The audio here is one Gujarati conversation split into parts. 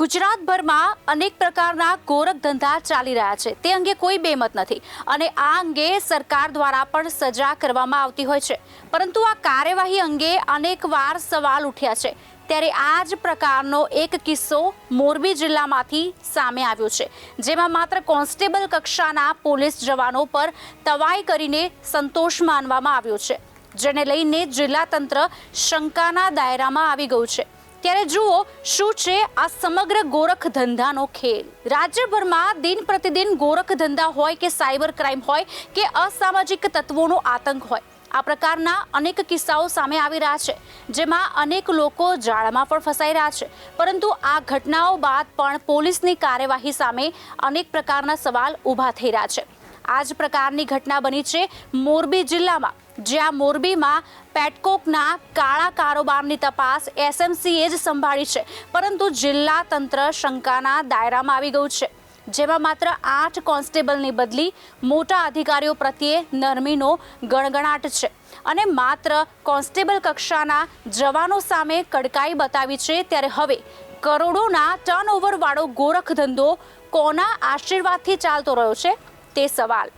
ગુજરાતભરમાં અનેક પ્રકારના ગોરખ ધંધા ચાલી રહ્યા છે, તે અંગે કોઈ બેમત નથી અને આ અંગે સરકાર દ્વારા પણ સજા કરવામાં આવતી હોય છે, પરંતુ આ કાર્યવાહી અંગે અનેકવાર સવાલ ઉઠ્યા છે। ત્યારે આ જ પ્રકારનો એક કિસ્સો મોરબી જિલ્લામાંથી સામે આવ્યો છે, જેમાં માત્ર કોન્સ્ટેબલ કક્ષાના પોલીસ જવાનો પર તવાઈ કરીને સંતોષ માનવામાં આવ્યો છે, જેને લઈને જિલ્લા તંત્ર શંકાના દાયરામાં આવી ગયું છે। ત્યારે જુઓ શું છે આ સમગ્ર ગોરખ ધંધાનો ખેલ। રાજ્યભરમાં દિન પ્રતિદિન ગોરખ ધંધા હોય કે સાયબર ક્રાઇમ હોય કે અસામાજિક તત્વોનો આતંક હોય, આ પ્રકારના અનેક કિસ્સાઓ સામે આવી રહ્યા છે, જેમાં અનેક લોકો જાળમાં પણ ફસાઈ રહ્યા છે, પરંતુ આ ઘટનાઓ બાદ પણ પોલીસની કાર્યવાહી સામે અનેક પ્રકારના સવાલ ઊભા થઈ રહ્યા છે। આ જ પ્રકારની ઘટના બની છે મોરબી જિલ્લામાં, જ્યાં મોરબીમાં પેટકોકના કાળા કારોબારની તપાસ એસએમસીએ જ સંભાળી છે, પરંતુ જિલ્લા તંત્ર શંકાના દાયરામાં આવી ગયું છે, જેમાં માત્ર 8 કોન્સ્ટેબલની બદલી મોટા અધિકારીઓ પ્રત્યે નરમીનો ગણગણાટ છે અને માત્ર કોન્સ્ટેબલ કક્ષાના જવાનો સામે કડકાઈ બતાવી છે। ત્યારે હવે કરોડોના ટર્નઓવર વાળો ગોરખ ધંધો કોના આશીર્વાદથી ચાલતો રહ્યો છે તે સવાલ।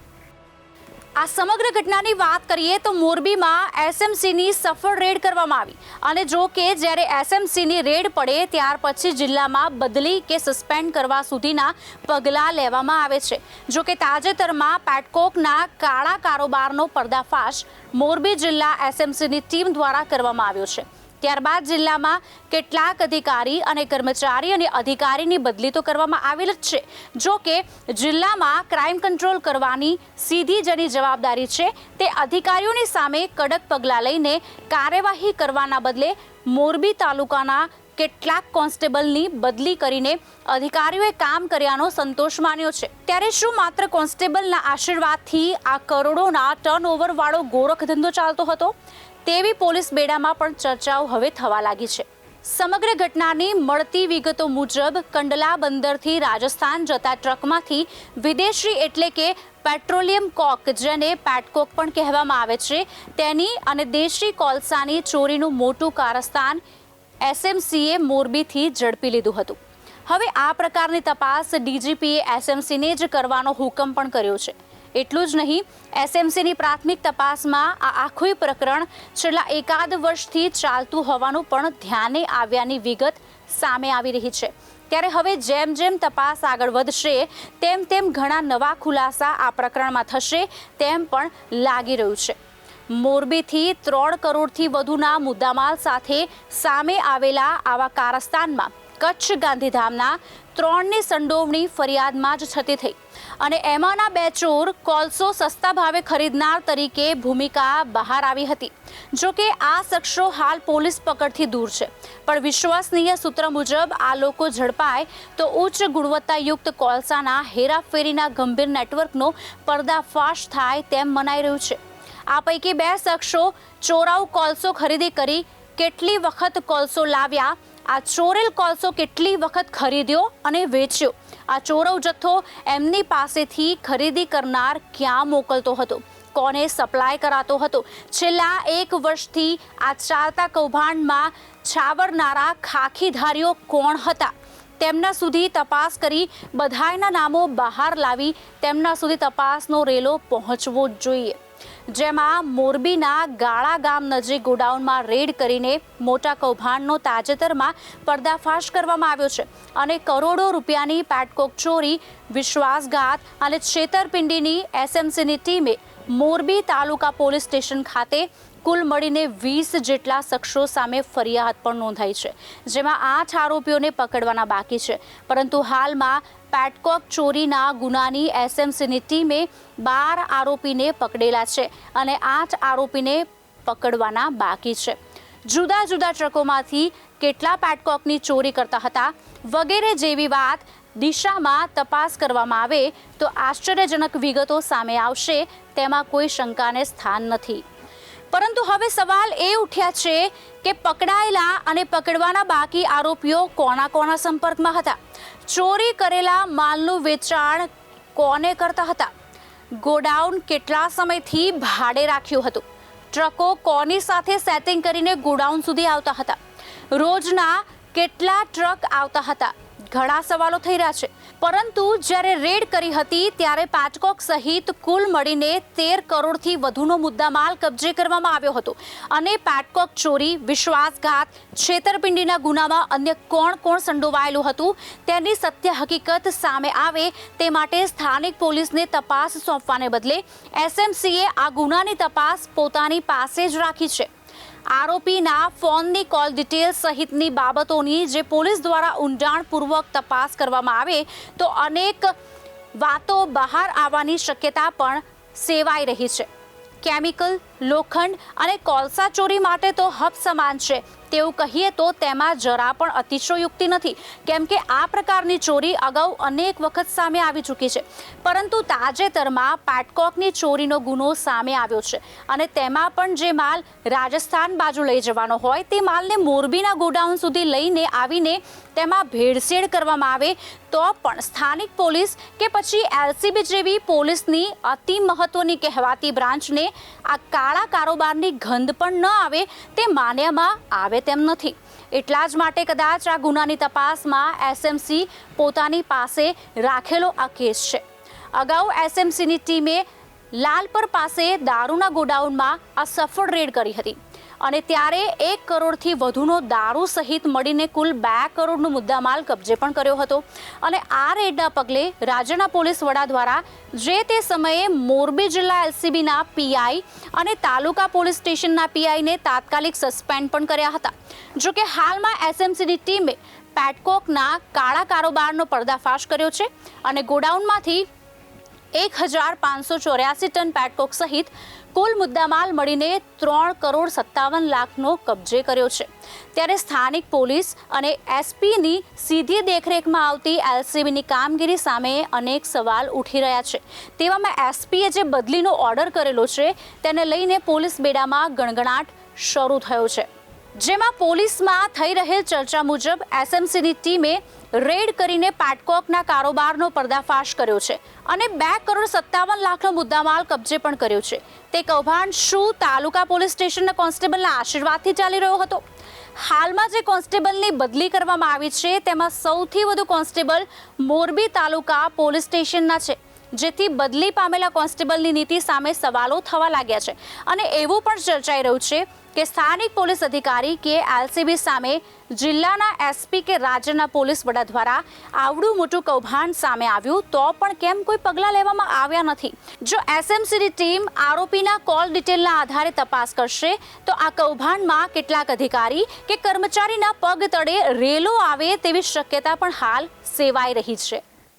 આ સમગ્ર ઘટનાની વાત કરીએ તો મોરબીમાં એસએમસીની સફળ રેડ કરવામાં આવી અને જો કે જ્યારે એસએમસીની રેડ પડે ત્યાર પછી જિલ્લામાં બદલી કે સસ્પેન્ડ કરવા સુધીના પગલાં લેવામાં આવે છે। જો કે તાજેતરમાં પેટકોકના કાળા કારોબારનો પર્દાફાશ મોરબી જિલ્લા એસએમસીની ટીમ દ્વારા કરવામાં આવ્યો છે। ત્યારબાદ જિલ્લામાં કેટલાક અધિકારી અને કર્મચારી અને અધિકારીની બદલી તો કરવામાં આવેલ જ છે, જો કે જિલ્લામાં ક્રાઇમ કંટ્રોલ કરવાની સીધી જેની જવાબદારી છે તે અધિકારીઓની સામે કડક પગલાં લઈને કાર્યવાહી કરવાના બદલે મોરબી તાલુકાના કેટલાક કોન્સ્ટેબલની બદલી કરીને અધિકારીઓએ કામ કર્યાનો સંતોષ માન્યો છે। ત્યારે શું માત્ર કોન્સ્ટેબલના આશીર્વાદથી આ કરોડોના ટર્નઓવર વાળો ગોરખ ધંધો ચાલતો હતો તેવી પોલીસ બેડામાં પણ ચર્ચાઓ હવે થવા લાગી છે। સમગ્ર ઘટનાની મળતી વિગતો મુજબ કંડલા બંદરથી રાજસ્થાન જતા ટ્રકમાંથી વિદેશી એટલે કે પેટ્રોલિયમ કોક, જેને પેટકોક પણ કહેવામાં આવે છે, તેની અને દેશી કોલસાની ચોરીનું મોટું કારસ્તાન એસએમસીએ મોરબીથી ઝડપી લીધું હતું। હવે આ પ્રકારની તપાસ ડીજીપીએ એસએમસીને જ કરવાનો હુકમ પણ કર્યો છે। એટલું જ નહીં, એસએમસીની પ્રાથમિક તપાસમાં આ આખું પ્રકરણ છેલ્લા એકાદ વર્ષથી ચાલતું હોવાનું પણ ધ્યાને આવ્યાની વિગત સામે આવી રહી છે। ત્યારે હવે જેમ જેમ તપાસ આગળ વધશે તેમ તેમ ઘણા નવા ખુલાસા આ પ્રકરણમાં થશે તેમ પણ લાગી રહ્યું છે। મોરબીથી 3 કરોડથી વધુના મુદ્દામાલ સાથે સામે આવેલા આવા કારસ્તાનમાં કચ્છ ગાંધીધામના 3ની સંડોવણી ફરિયાદમાં જ થતી થઈ અને એમાંના 2 ચોર કોલસો સસ્તા ભાવે ખરીદનાર તરીકે ભૂમિકા બહાર આવી હતી। જો કે આ શખ્સો હાલ પોલીસ પકડથી દૂર છે, પણ વિશ્વસનીય સૂત્ર મુજબ આ લોકો ઝડપાય તો ઉચ્ચ ગુણવત્તાયુક્ત કોલસાના હેરાફેરીના ગંભીર નેટવર્કનો પર્દાફાશ થાય તેમ મનાઈ રહ્યું છે। આ પૈકી 2 શખ્સો ચોરાઉ કોલસો ખરીદી કરી કેટલી વખત કોલસો લાવ્યા, આ ચોરેલ કોલસો કેટલી વખત ખરીદ્યો અને વેચ્યો, આ ચોરવ જથ્થો એમની પાસેથી ખરીદી કરનાર ક્યાં મોકલતો હતો, કોને સપ્લાય કરાતો હતો, છેલ્લા 1 વર્ષથી આ ચાલતા કૌભાંડમાં છાવરનારા ખાખીધારીઓ કોણ હતા, તેમના સુધી તપાસ કરી બધાયના નામો બહાર લાવી તેમના સુધી તપાસનો રેલો પહોંચવો જ જોઈએ। જેમાં મોરબીના ગાળા ગામ નજીક ગોડાઉનમાં રેડ કરીને મોટા કૌભાંડનો તાજેતરમાં પર્દાફાશ કરવામાં આવ્યો છે અને કરોડો રૂપિયાની પેટકોક ચોરી, વિશ્વાસઘાત અને છેતરપિંડીની એસએમસીની ટીમે મોરબી તાલુકા પોલીસ સ્ટેશન ખાતે કુલ મળીને 20 જેટલા શખ્સો સામે ફરિયાદ પણ નોંધાઈ છે, જેમાં 8 આરોપીઓને પકડવાના બાકી છે, પરંતુ હાલમાં પેટકોક ચોરીના ગુનાની એસએમસીની ટીમે 12 આરોપીને પકડેલા છે અને 8 આરોપીને પકડવાના બાકી છે। જુદા જુદા ટ્રકોમાંથી કેટલા પેટકોકની ચોરી કરતા હતા વગેરે જેવી વાત દિશામાં તપાસ કરવામાં આવે તો આશ્ચર્યજનક વિગતો સામે આવશે, તેમાં કોઈ શંકાને સ્થાન નથી। પરંતુ હવે સવાલ એ ઉઠ્યા છે કે પકડાયેલા અને પકડવાના બાકી આરોપીઓ કોના સંપર્કમાં હતા, ચોરી કરેલા માલનું વેચાણ કોને કરતા હતા, ગોડાઉન કેટલા સમયથી ભાડે રાખ્યું હતું, ટ્રકો કોની સાથે સેટિંગ કરીને ગોડાઉન સુધી આવતા હતા, રોજના કેટલા ટ્રક આવતા હતા, ઘણા સવાલો થઈ રહ્યા છે. પરંતુ જ્યારે રેડ કરી હતી ત્યારે પેટકોક સહિત કુલ મળીને 13 કરોડથી વધુનો મુદ્દામાલ કબજે કરવામાં આવ્યો હતો. અને પેટકોક ચોરી, વિશ્વાસઘાત, છેતરપિંડીના ગુનામાં અન્ય કોણ સંડોવાયેલું હતું તેની સત્ય હકીકત સામે આવે તે માટે સ્થાનિક પોલીસને તપાસ સોંપવાને બદલે એસએમસીએ આ ગુનાની તપાસ પોતાની પાસે જ રાખી છે. આરોપીના ફોનની કોલ ડિટેલ સહિતની બાબતોની જે પોલીસ દ્વારા ઊંડાણપૂર્વક તપાસ કરવામાં આવે તો અનેક વાતો બહાર આવવાની શક્યતા પણ સેવાઈ રહી છે. કેમિકલ, લોખંડ અને કોલસા ચોરી માટે તો હબ સમાન છે તેવું કહીએ તો તેમાં જરા પણ અતિશયોક્તિ નથી, કેમ કે આ પ્રકારની ચોરી અગાઉ અનેક વખત સામે આવી ચૂકી છે. પરંતુ તાજેતરમાં પેટકોકની ચોરીનો ગુનો સામે આવ્યો છે અને તેમાં પણ જે માલ રાજસ્થાન બાજુ લઈ જવાનો હોય તે માલને મોરબીના ગોડાઉન સુધી લઈને આવીને તેમાં ભેળસેળ કરવામાં આવે તો પણ સ્થાનિક પોલીસ કે પછી એલસીબી જેવી પોલીસની અતિ મહત્વની કહેવાતી બ્રાન્ચને આ કાળા કારોબારની ગંધ પણ ન આવે તે માન્યામાં આવે તેમ નથી. એટલા જ માટે કદાચ આ ગુનાની તપાસમાં એસએમસી પોતાની પાસે રાખેલો આ કેસ છે. અગાઉ એસએમસીની ટીમે લાલપર પાસે દારૂના ગોડાઉનમાં આ સફળ રેડ કરી હતી અને ત્યારે 1 કરોડથી વધુનો દારૂ સહિત મળીને કુલ 2 કરોડનો મુદ્દામાલ કબજે પણ કર્યો હતો. અને આ રેડના પગલે રાજ્યના પોલીસ વડા દ્વારા જે તે સમયે મોરબી જિલ્લા એલસીબીના પીઆઈ અને તાલુકા પોલીસ સ્ટેશનના પીઆઈને તાત્કાલિક સસ્પેન્ડ પણ કર્યા હતા. જોકે હાલમાં એસએમસીની ટીમે પેટકોકના કાળા કારોબારનો પર્દાફાશ કર્યો છે અને ગોડાઉનમાંથી 1584 ટન પેટકોક સહિત કુલ મુદ્દામાલ મળીને 3 કરોડ 57 લાખનો કબજે કર્યો છે. ત્યારે સ્થાનિક પોલીસ અને એસપીની સીધી દેખરેખમાં આવતી એલસીબીની કામગીરી સામે અનેક સવાલ ઉઠી રહ્યા છે. તેવામાં એસપીએ જે બદલીનો ઓર્ડર કરેલો છે તેને લઈને પોલીસ બેડામાં ગણગણાટ શરૂ થયો છે. જેમાં પોલીસમાં થઈ રહેલ ચર્ચા મુજબ એસએમસીની ટીમે રેડ કરીને પેટકોકના કારોબારનો પર્દાફાશ કર્યો છે અને 2 કરોડ 57 લાખનો મુદ્દામાલ કબજે પણ કર્યો છે. તે કૌભાંડ શું તાલુકા પોલીસ સ્ટેશનના કોન્સ્ટેબલના આશીર્વાદથી ચાલી રહ્યો હતો? હાલમાં જે કોન્સ્ટેબલની બદલી કરવામાં આવી છે તેમાં સૌથી વધુ કોન્સ્ટેબલ મોરબી તાલુકા પોલીસ સ્ટેશનના છે, જેથી બદલી પામેલા કોન્સ્ટેબલની નીતિ સામે સવાલો થવા લાગ્યા છે. અને એવું પણ ચર્ચાઈ રહ્યું છે કે સ્થાનિક પોલીસ અધિકારી કે એલસીબી સામે જિલ્લાના એસપી કે રાજ્યના પોલીસ વડા દ્વારા આવડું મોટું કૌભાંડ સામે આવ્યું તો પણ કેમ કોઈ પગલાં લેવામાં આવ્યા નથી? જો એસએમસીની ટીમ આરોપીના કોલ ડિટેલના આધારે તપાસ કરશે તો આ કૌભાંડમાં કેટલાક અધિકારી કે કર્મચારીના પગ તળે રેલો આવે તેવી શક્યતા પણ હાલ સેવાઈ રહી છે.